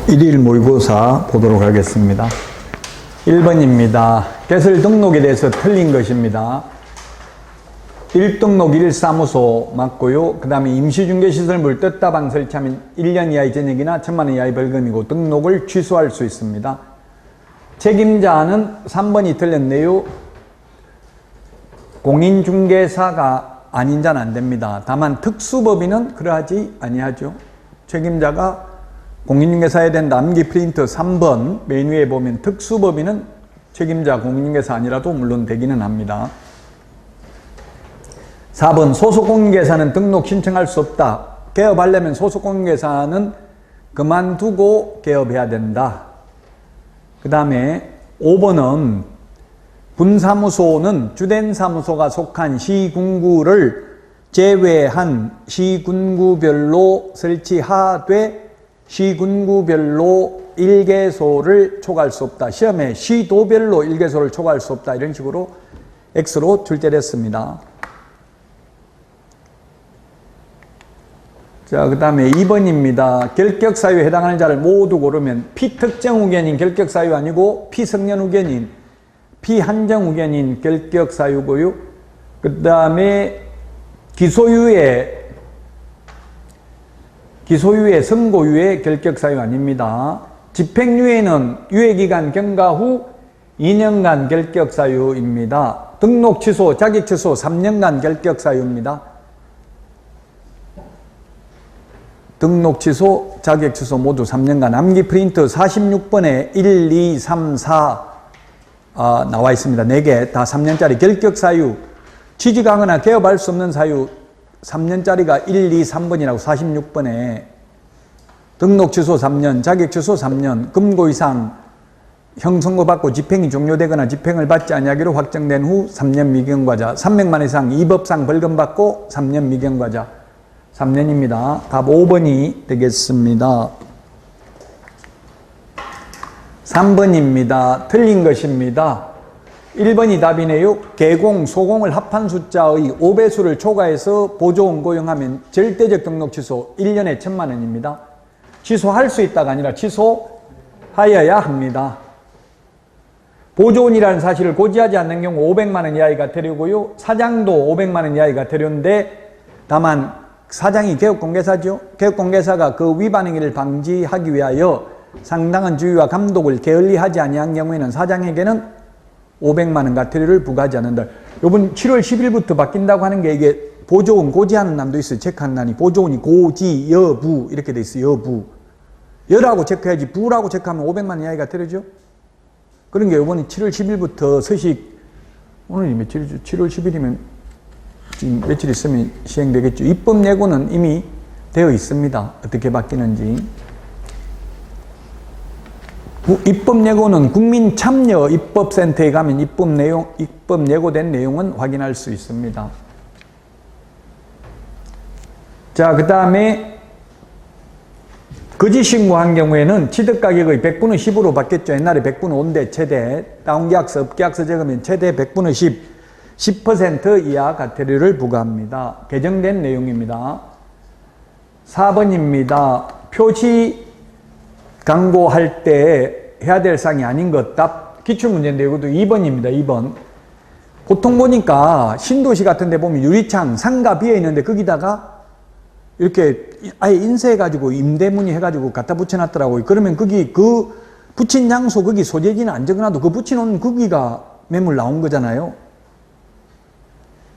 일일 모의고사 보도록 하겠습니다. 1번입니다. 개설 등록에 대해서 틀린 것입니다. 1등록 1사무소 맞고요. 그 다음에 임시중개시설물 떴다방 설치하면 1년 이하의 전역이나 1,000만 원 이하의 벌금이고 등록을 취소할 수 있습니다. 책임자는 3번이 틀렸네요. 공인중개사가 아닌 자는 안 됩니다. 다만 특수법인은 그러하지 아니하죠. 책임자가 공인중개사에 대한 남기 프린트 3번 메인 위에 보면 특수법인은 책임자 공인중개사 아니라도 물론 되기는 합니다. 4번 소속공인중개사는 등록 신청할 수 없다. 개업하려면 소속공인중개사는 그만두고 개업해야 된다. 그 다음에 5번은 분사무소는 주된 사무소가 속한 시군구를 제외한 시군구별로 설치하되 시군구별로 1개소를 초과할 수 없다. 시험에 시도별로 1개소를 초과할 수 없다. 이런 식으로 X로 출제됐습니다. 자, 그 다음에 2번입니다. 결격사유에 해당하는 자를 모두 고르면 피특정 의견인 결격사유 아니고 피성년 의견인 피한정 의견인 결격사유고요. 그 다음에 기소유예 선고유예 결격사유 아닙니다. 집행유예는 유예기간 경과 후 2년간 결격사유입니다. 등록 취소, 자격 취소 3년간 결격사유입니다. 등록 취소, 자격 취소 모두 3년간. 암기 프린트 46번에 1, 2, 3, 4 나와 있습니다. 4개 다 3년짜리 결격사유. 취직하거나 개업할 수 없는 사유 3년짜리가 1, 2, 3번이라고 46번에 등록 취소 3년, 자격 취소 3년, 금고 이상 형 선고받고 집행이 종료되거나 집행을 받지 아니하기로 확정된 후 3년 미경과자, 300만 원 이상 이법상 벌금 받고 3년 미경과자 3년입니다. 답 5번이 되겠습니다. 3번입니다. 틀린 것입니다. 1번이 답이네요. 개공, 소공을 합한 숫자의 5배수를 초과해서 보조원 고용하면 절대적 등록 취소 1년에 1,000만 원입니다. 취소할 수 있다가 아니라 취소하여야 합니다. 보조원이라는 사실을 고지하지 않는 경우 500만 원 이하의 과태료고요. 사장도 500만 원 이하의 과태료인데 다만 사장이 개업공개사죠. 개업공개사가 그 위반 행위를 방지하기 위하여 상당한 주의와 감독을 게을리하지 아니한 경우에는 사장에게는 500만 원 과태료를 부과하지 않는다. 요번 7월 10일부터 바뀐다고 하는 게 이게 보조원 고지하는 난도 있어요. 체크하는 난이. 보조원이 고지, 여부 이렇게 돼 있어요. 여부. 여라고 체크해야지 부라고 체크하면 500만 원 이하의 과태료죠. 그런 게 요번에 7월 10일부터 서식 오늘이 며칠이죠? 7월 10일이면 지금 며칠 있으면 시행되겠죠. 입법 예고는 이미 되어 있습니다. 어떻게 바뀌는지. 입법 예고는 국민참여 입법센터에 가면 입법 예고된 내용은 확인할 수 있습니다. 자, 그 다음에 거짓 신고한 경우에는 취득가격의 100분의 10으로 받겠죠. 옛날에 100분의 5인데 최대 다운계약서, 업계약서 적으면 최대 100분의 10% 이하 과태료를 부과합니다. 개정된 내용입니다. 4번입니다. 표시 광고할 때 해야 될 사항이 아닌 것 답 기출문제인데 이것도 2번입니다. 2번. 보통 보니까 신도시 같은 데 보면 유리창 상가 비어 있는데 거기다가 이렇게 아예 인쇄해가지고 임대문의 해가지고 갖다 붙여놨더라고요. 그러면 거기 그 붙인 장소 거기 소재지는 안 적어놔도 그 붙여놓은 거기가 매물 나온 거잖아요.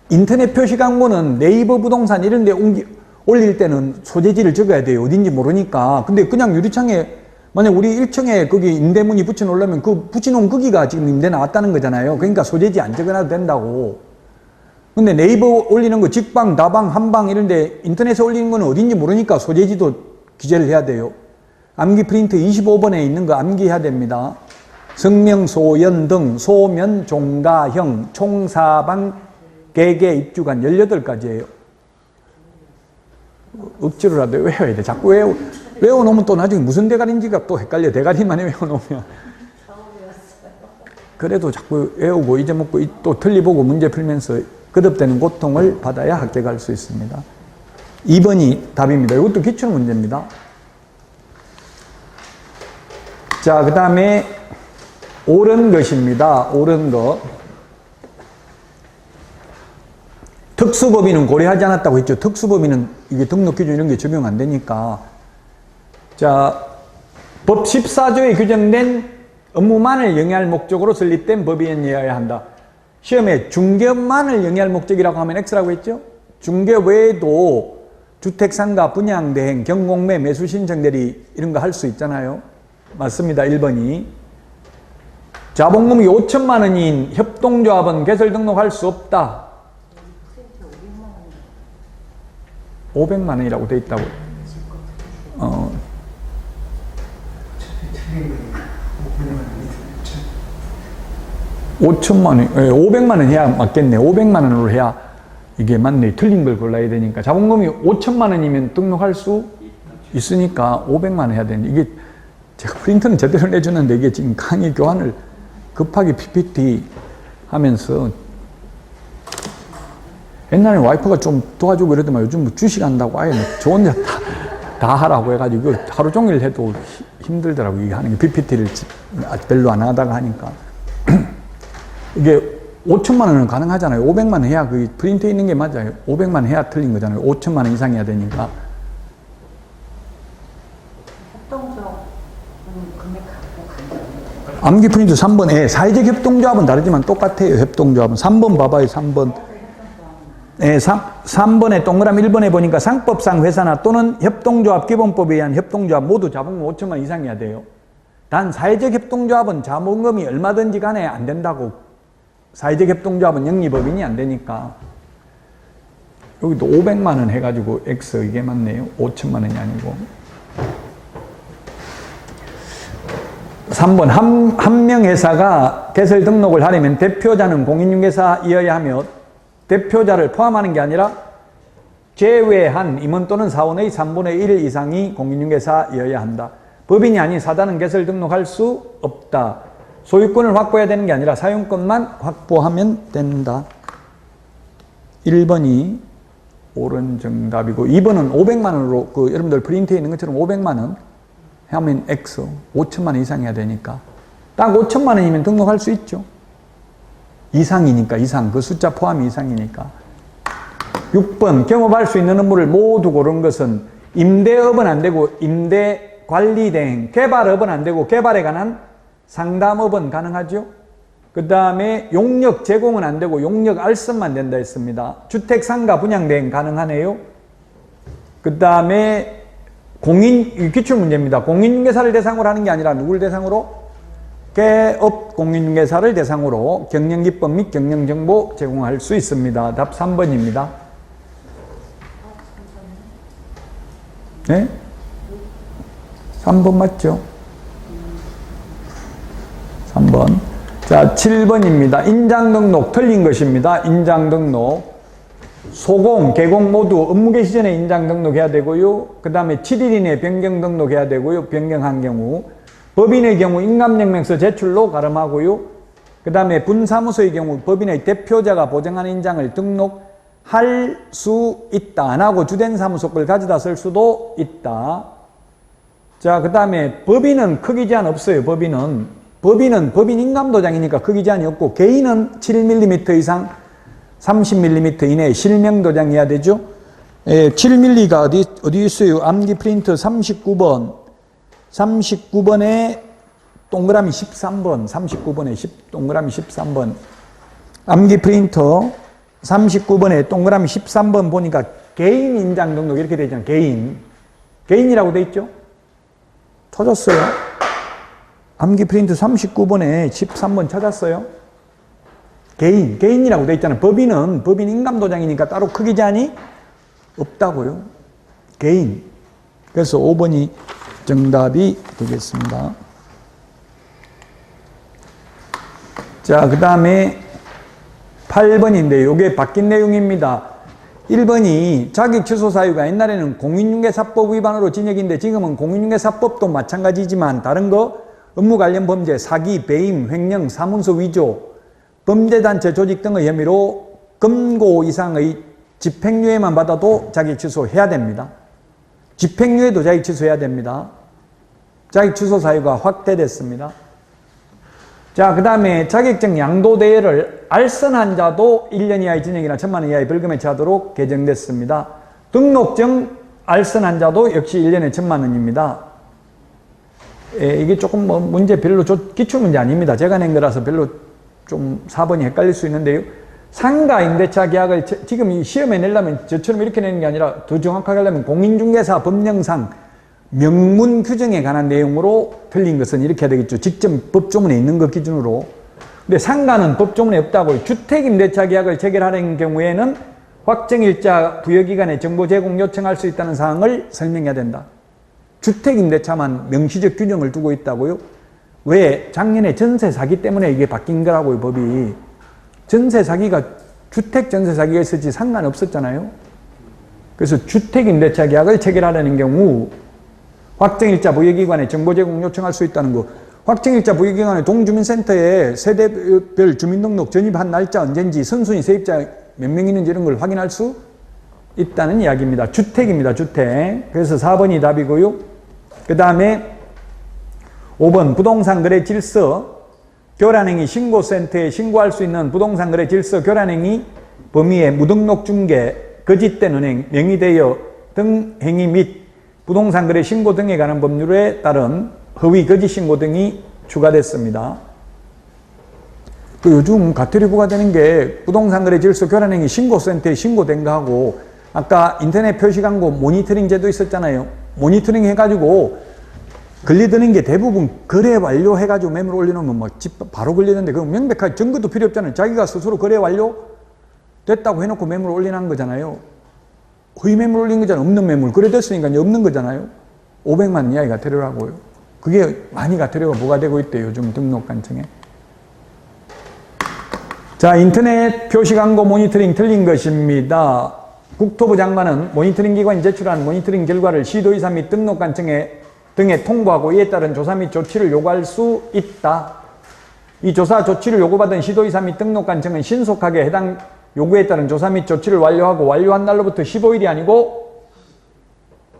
인터넷 표시 광고는 네이버 부동산 이런 데 올릴 때는 소재지를 적어야 돼요. 어딘지 모르니까. 근데 그냥 유리창에 만약 우리 1층에 거기 임대문의 붙여놓으려면 그 붙여놓은 거기가 지금 임대 나왔다는 거잖아요. 그러니까 소재지 안 적어놔도 된다고. 근데 네이버 올리는 거 직방, 다방, 한방 이런 데 인터넷에 올리는 거는 어딘지 모르니까 소재지도 기재를 해야 돼요. 암기 프린트 25번에 있는 거 암기해야 됩니다. 성명, 소연 등 소면, 종가형, 총사방, 개개, 입주간 18가지예요. 억지로라도 외워야 돼. 자꾸 외워놓으면 또 나중에 무슨 대가리인지가 또 헷갈려. 대가리만 외워놓으면. 그래도 자꾸 외우고 잊어먹고 또 틀리보고 문제 풀면서 거듭되는 고통을 받아야 합격할 수 있습니다. 2번이 답입니다. 이것도 기출문제입니다. 자, 그 다음에 옳은 것입니다. 옳은 것. 특수법인은 고려하지 않았다고 했죠. 특수법인은 이게 등록 기준 이런 게 적용 안 되니까. 자, 법 14조에 규정된 업무만을 영위할 목적으로 설립된 법인이어야 한다. 시험에 중개업만을 영위할 목적이라고 하면 X라고 했죠. 중개업 외에도 주택상가, 분양대행, 경공매, 매수신청대리 이런 거 할 수 있잖아요. 맞습니다. 1번이. 자본금이 5천만 원인 협동조합은 개설 등록할 수 없다. 500만 원이라고 돼 있다고. 5천만 원, 500만 원 해야 맞겠네. 500만 원으로 해야 이게 맞네. 틀린 걸 골라야 되니까. 자본금이 5천만 원이면 등록할 수 있으니까 500만 원 해야 되는데, 이게 제가 프린터는 제대로 내주는데 이게 지금 강의 교환을 급하게 PPT 하면서, 옛날에 와이프가 좀 도와주고 이러더만 요즘 뭐 주식한다고 아예 저 혼자 다 하라고 해가지고 하루 종일 해도 힘들더라고. 이게 하는 게 PPT를 별로 안 하다가 하니까. 이게 5천만 원은 가능하잖아요. 500만 원 해야 그 프린트에 있는 게 맞아요. 500만 원 해야 틀린 거잖아요. 5천만 원 이상 해야 되니까. 암기 프린트 3번. 사회적 협동조합은 다르지만 똑같아요. 협동조합은. 3번 봐봐요. 3번. 3번에 동그라미 1번에 보니까 상법상 회사나 또는 협동조합 기본법에 의한 협동조합 모두 자본금 5천만 이상이어야 돼요. 단 사회적 협동조합은 자본금이 얼마든지 간에 안 된다고. 사회적 협동조합은 영리법인이 안 되니까. 여기도 500만 원 해가지고 X 이게 맞네요. 5천만 원이 아니고. 3번 한 명 회사가 개설 등록을 하려면 대표자는 공인중개사이어야 하며 대표자를 포함하는 게 아니라 제외한 임원 또는 사원의 3분의 1 이상이 공인중개사이어야 한다. 법인이 아닌 사단은 개설 등록할 수 없다. 소유권을 확보해야 되는 게 아니라 사용권만 확보하면 된다. 1번이 옳은 정답이고 2번은 500만 원으로 여러분들 프린트에 있는 것처럼 500만 원 하면 X 5천만 원 이상 해야 되니까 딱 5천만 원이면 등록할 수 있죠. 이상이니까 이상 그 숫자 포함이 이상이니까. 6번 경업할 수 있는 업무를 모두 고른 것은 임대업은 안 되고 임대관리대행, 개발업은 안 되고 개발에 관한 상담업은 가능하죠. 그 다음에 용역 제공은 안 되고 용역 알선만 된다 했습니다. 주택상가 분양대행 가능하네요. 그 다음에 기출문제입니다. 공인중개사를 대상으로 하는 게 아니라 누구를 대상으로? 개업 공인중개사를 대상으로 경영기법 및 경영정보 제공할 수 있습니다. 답 3번입니다. 네? 3번 맞죠? 3번. 자, 7번입니다. 인장등록 틀린 것입니다. 인장등록. 소공, 개공 모두 업무 개시 전에 인장등록해야 되고요. 그 다음에 7일 이내에 변경등록해야 되고요. 변경한 경우. 법인의 경우 인감증명서 제출로 가름하고요. 그 다음에 분사무소의 경우 법인의 대표자가 보증하는 인장을 등록할 수 있다. 안 하고 주된 사무소 걸 가져다 쓸 수도 있다. 자, 그 다음에 법인은 크기 제한 없어요. 법인 인감도장이니까 크기 제한이 없고 개인은 7mm 이상 30mm 이내에 실명도장해야 되죠. 7mm가 어디 있어요? 암기 프린트 39번에 동그라미 13번, 39번에 동그라미 13번. 암기 프린터 39번에 동그라미 13번 보니까 개인 인장 등록 이렇게 되어 있잖아요. 개인이라고 되어 있죠? 찾았어요? 암기 프린트 39번에 13번 찾았어요? 개인이라고 되어 있잖아요. 법인 인감도장이니까 따로 크기 제한이 없다고요. 개인. 그래서 5번이 정답이 되겠습니다. 자, 그 다음에 8번인데 이게 바뀐 내용입니다. 1번이 자격 취소 사유가 옛날에는 공인중개사법 위반으로 징역인데 지금은 공인중개사법도 마찬가지지만 다른 거 업무 관련 범죄, 사기, 배임, 횡령, 사문서 위조, 범죄단체 조직 등의 혐의로 금고 이상의 집행유예만 받아도 자격 취소해야 됩니다. 집행유예도 자격 취소해야 됩니다. 자격 취소 사유가 확대됐습니다. 자, 그 다음에 자격증 양도 대회를 알선한 자도 1년 이하의 징역이나 1,000만 원 이하의 벌금에 처하도록 개정됐습니다. 등록증 알선한 자도 역시 1년에 1,000만 원입니다. 이게 조금 문제 별로 기출문제 아닙니다. 제가 낸 거라서 별로 좀 4번이 헷갈릴 수 있는데요. 상가 임대차 계약을 지금 이 시험에 내려면 저처럼 이렇게 내는 게 아니라 더 정확하게 하려면 공인중개사 법령상 명문 규정에 관한 내용으로 틀린 것은 이렇게 해야 되겠죠. 직접 법조문에 있는 것 기준으로. 근데 상가는 법조문에 없다고 주택임대차 계약을 체결하는 경우에는 확정일자 부여기간에 정보 제공 요청할 수 있다는 사항을 설명해야 된다. 주택임대차만 명시적 규정을 두고 있다고요? 왜? 작년에 전세 사기 때문에 이게 바뀐 거라고요, 법이. 전세 사기가 주택 전세 사기가 있었지 상관없었잖아요. 그래서 주택임대차 계약을 체결하려는 경우 확정일자 부여기관에 정보 제공 요청할 수 있다는 거. 확정일자 부여기관에 동주민센터에 세대별 주민등록 전입한 날짜 언젠지 선순위 세입자 몇 명 있는지 이런 걸 확인할 수 있다는 이야기입니다. 주택입니다. 주택. 그래서 4번이 답이고요. 그 다음에 5번 부동산 거래 질서 교란행위 신고센터에 신고할 수 있는 부동산 거래 질서 교란행위 범위에 무등록 중개, 거짓된 은행, 명의대여 등 행위 및 부동산 거래 신고 등에 관한 법률에 따른 허위 거짓 신고 등이 추가됐습니다. 그 요즘 과태료 부과되는 게 부동산 거래 질서 교란행위 신고센터에 신고된 거하고 아까 인터넷 표시광고 모니터링 제도 있었잖아요. 모니터링 해가지고 걸리드는 게 대부분 거래 완료 해가지고 매물 올려놓으면 막 바로 걸리는데 그건 명백하게 증거도 필요 없잖아요. 자기가 스스로 거래 완료 됐다고 해놓고 매물 올리는 거잖아요. 허위 매물 올린 거잖아요. 없는 매물. 거래됐으니까 없는 거잖아요. 500만 원 이하의 과태료라고요. 그게 많이 과태료가 부과되고 있대요. 요즘 등록관청에. 자, 인터넷 표시광고 모니터링 틀린 것입니다. 국토부 장관은 모니터링 기관이 제출한 모니터링 결과를 시도의사 및 등록관청에 등에 통보하고 이에 따른 조사 및 조치를 요구할 수 있다. 이 조사 조치를 요구받은 시도의사 및 등록관청은 신속하게 해당 요구에 따른 조사 및 조치를 완료하고 완료한 날로부터 15일이 아니고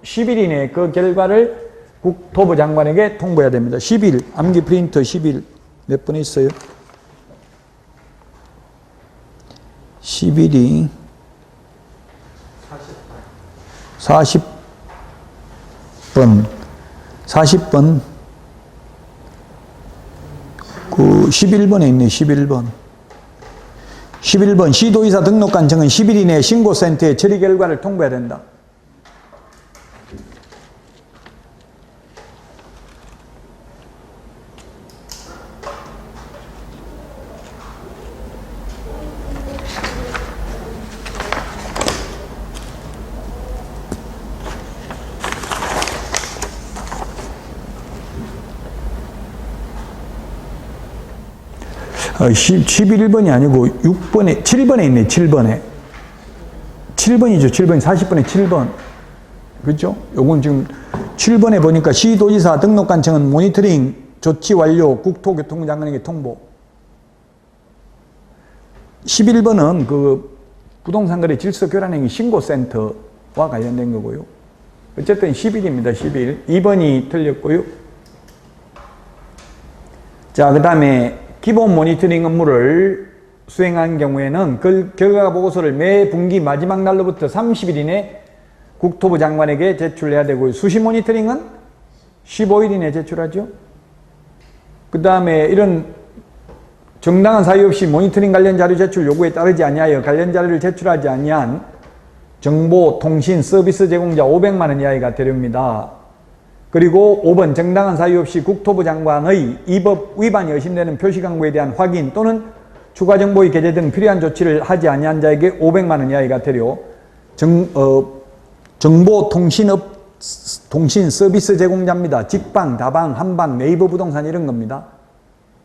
10일 이내에 그 결과를 국토부 장관에게 통보해야 됩니다. 10일, 암기 프린터 10일 몇 번 있어요? 10일이 40번 그 11번에 있네. 11번 시도의사 등록관청은 10일 이내에 신고센터에 처리 결과를 통보해야 된다. 어, 11번이 아니고 7번에 있네. 7번이죠. 7번 40번에 7번. 그렇죠? 요건 지금 7번에 보니까 시도지사 등록관청은 모니터링 조치 완료 국토교통부 장관에게 통보. 11번은 그 부동산 거래 질서 교란행위 신고센터와 관련된 거고요. 어쨌든 10일입니다. 10일. 2번이 틀렸고요. 자, 그 다음에 기본 모니터링 업무를 수행한 경우에는 그 결과 보고서를 매 분기 마지막 날로부터 30일 이내 국토부 장관에게 제출해야 되고요. 수시 모니터링은 15일 이내 제출하죠. 그 다음에 이런 정당한 사유 없이 모니터링 관련 자료 제출 요구에 따르지 아니하여 관련 자료를 제출하지 아니한 정보, 통신, 서비스 제공자 500만 원 이하의 과태료입니다. 그리고 5번 정당한 사유 없이 국토부 장관의 이 법 위반이 의심되는 표시광고에 대한 확인 또는 추가 정보의 게재 등 필요한 조치를 하지 아니한 자에게 500만 원 이하의 과태료. 정보통신업 통신 서비스 제공자입니다. 직방, 다방, 한방, 네이버 부동산 이런 겁니다.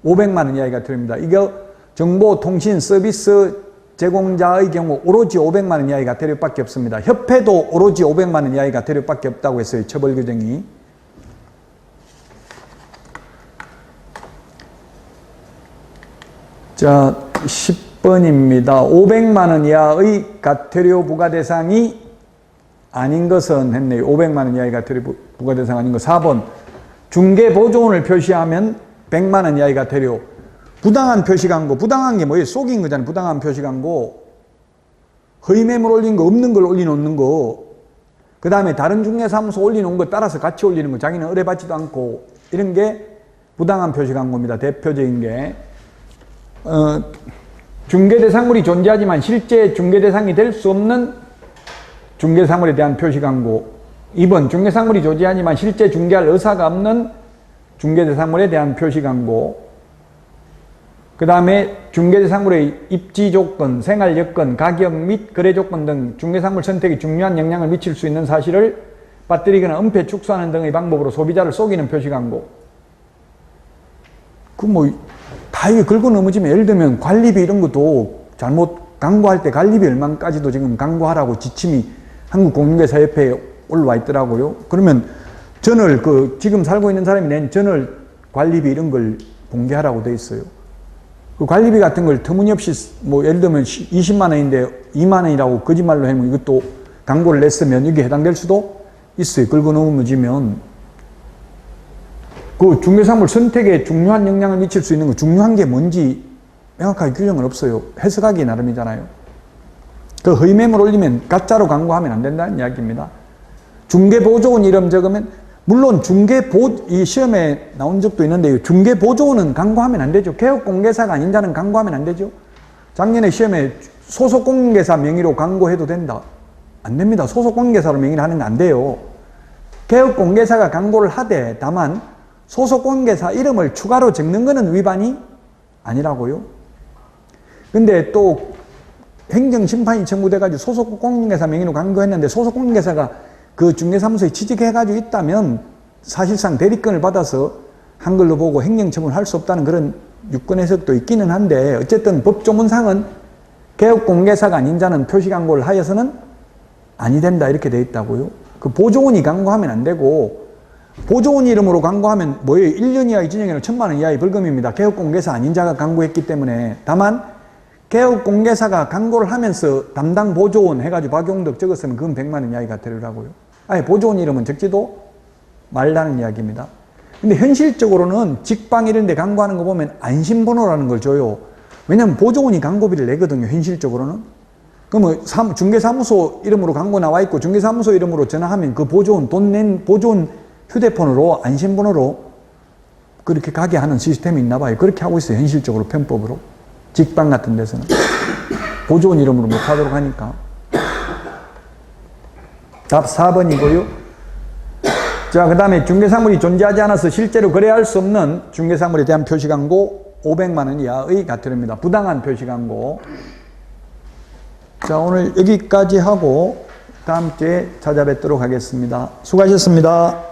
500만 원 이하의 과태료입니다. 이거 정보통신 서비스 제공자의 경우 오로지 500만 원 이하의 과태료밖에 없습니다. 협회도 오로지 500만 원 이하의 과태료밖에 없다고 했어요. 처벌 규정이. 자, 10번입니다. 500만 원 이하의 과태료 부과 대상이 아닌 것은 했네요. 500만 원 이하의 과태료 부과 대상 아닌 거. 4번. 중개보조원을 표시하면 100만 원 이하의 과태료. 부당한 표시광고, 부당한 게 뭐예요? 속인 거잖아요. 부당한 표시광고. 허위 매물 올린 거, 없는 걸 올려놓는 거, 그 다음에 다른 중개사무소 올려놓은 거 따라서 같이 올리는 거, 자기는 의뢰받지도 않고, 이런 게 부당한 표시광고입니다. 대표적인 게. 중개대상물이 존재하지만 실제 중개대상이 될 수 없는 중개사물에 대한 표시광고. 2번, 중개사물이 존재하지만 실제 중개할 의사가 없는 중개대상물에 대한 표시광고. 그 다음에 중개대상물의 입지조건, 생활여건, 가격 및 거래조건 등 중개상물 선택에 중요한 영향을 미칠 수 있는 사실을 빠뜨리거나 은폐, 축소하는 등의 방법으로 소비자를 속이는 표시광고. 다 이게 긁어 넘어지면, 예를 들면 관리비 이런 것도 잘못 광고할 때 관리비 얼마까지도 지금 광고하라고 지침이 한국공인중개사협회에 올라와 있더라고요. 그러면 지금 살고 있는 사람이 낸 전월 관리비 이런 걸 공개하라고 돼 있어요. 그 관리비 같은 걸 터무니없이 예를 들면 20만 원인데 2만 원이라고 거짓말로 하면 이것도 광고를 냈으면 이게 해당될 수도 있어요. 긁어 넘어지면. 그 중개사물 선택에 중요한 영향을 미칠 수 있는 거, 중요한 게 뭔지 명확하게 규정은 없어요. 해석하기 나름이잖아요. 그 허위 매물 올리면 가짜로 광고하면 안 된다는 이야기입니다. 중개보조원 이름 적으면, 물론 이 시험에 나온 적도 있는데 중개보조원은 광고하면 안 되죠. 개업공개사가 아닌 자는 광고하면 안 되죠. 작년에 시험에 소속공개사 명의로 광고해도 된다. 안 됩니다. 소속공개사로 명의를 하는 거 안 돼요. 개업공개사가 광고를 하되 다만 소속공개사 이름을 추가로 적는 것은 위반이 아니라고요. 근데 또 행정심판이 청구돼가지고 소속공개사 명의로 광고했는데 소속공개사가 그 중개사무소에 취직해가지고 있다면 사실상 대리권을 받아서 한글로 보고 행정처분을 할 수 없다는 그런 유권 해석도 있기는 한데, 어쨌든 법조문상은 개업공개사가 아닌 자는 표시광고를 하여서는 아니 된다 이렇게 돼 있다고요. 그 보조원이 광고하면 안 되고, 보조원 이름으로 광고하면 뭐예요? 1년 이하의 징역이나 1,000만 원 이하의 벌금입니다. 개업공개사 아닌 자가 광고했기 때문에. 다만 개업공개사가 광고를 하면서 담당 보조원 해가지고 박용덕 적었으면 그건 100만 원 이하의 과태료라고요. 아예 보조원 이름은 적지도 말라는 이야기입니다. 근데 현실적으로는 직방 이런 데 광고하는 거 보면 안심번호라는 걸 줘요. 왜냐면 보조원이 광고비를 내거든요. 현실적으로는. 그러면 중개사무소 이름으로 광고 나와 있고 중개사무소 이름으로 전화하면 그 보조원 돈 낸 보조원 휴대폰으로 안심번호로 그렇게 가게 하는 시스템이 있나 봐요. 그렇게 하고 있어요. 현실적으로 편법으로. 직방 같은 데서는. 보조원 이름으로 못 하도록 하니까. 답 4번이고요. 자, 그 다음에 중개사물이 존재하지 않아서 실제로 거래할 수 없는 중개사물에 대한 표시광고 500만 원 이하의 과태료입니다. 부당한 표시광고. 자, 오늘 여기까지 하고 다음 주에 찾아뵙도록 하겠습니다. 수고하셨습니다.